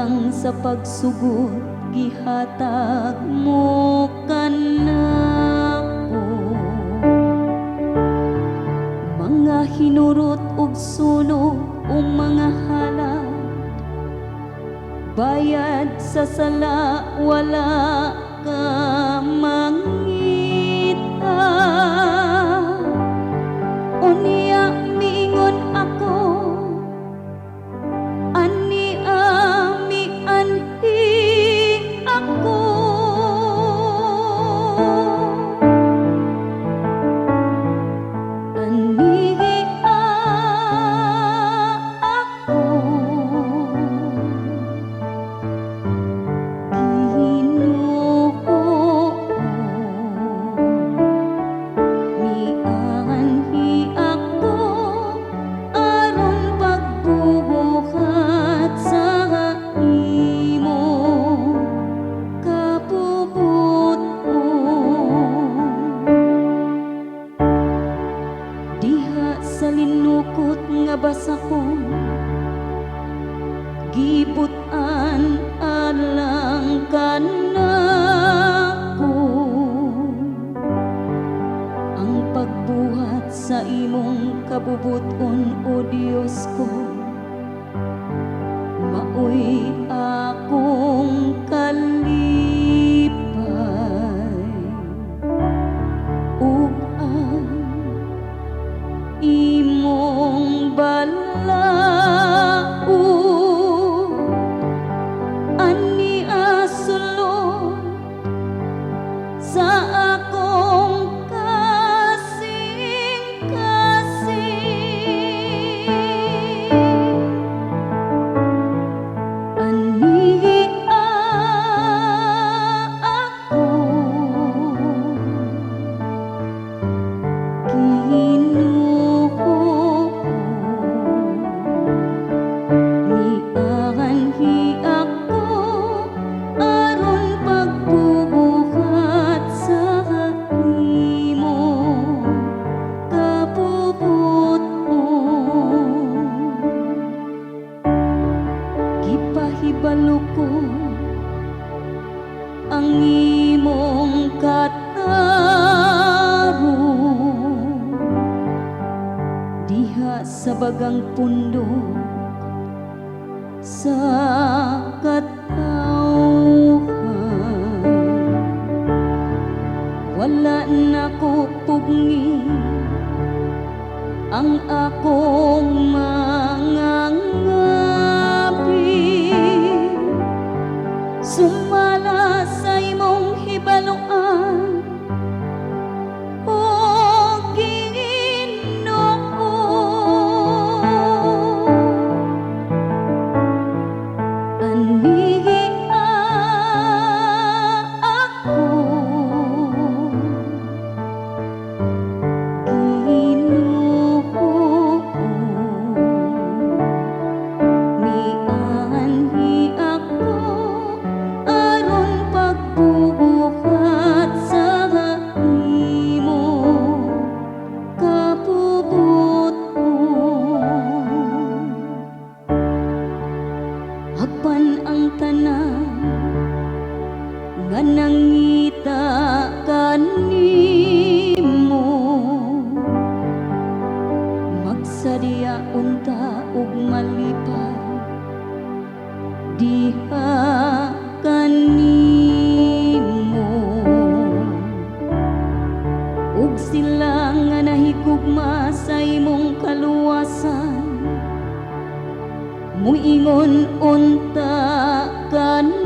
lang sa pagsugod gihatag mo kanako. Mga hinurot ug sunog o mga halad, bayad sa sala wala ka mangita. Unya mingon ako, ani ami anhi ako. Ani ako, Ginoo, mianhi ako aron pagbubuhat sa imo kabubuton. Diha sa linukot nga basa ko, gibutan alang kanako. Ang pagbuhat sa imong kabubuton, o Dios ko, maoy akong kalipay. Ug ang imong balaod ani asulod sa akong kasing-kasing. Ani ako, Ginoo, mianhi ako aron pagbubuhat sa imo kabubuton. Gipahibalo ko ang imong katarong diha sa bagang pundok sa katawhan. Wala na ko pugni ang akong mga ngabi, sumala sa imong hibaluan, o Ginoo. Ani ako, Ginoo, mianhi ako aron pagbubuhat sa imo kabubuton. Apan ang tanan nga nangita kanimo, magsadya unta ug malipay diha kanimo. Ug sila nga nahigugma sa imong kaluwasan, muingon unta kanimo.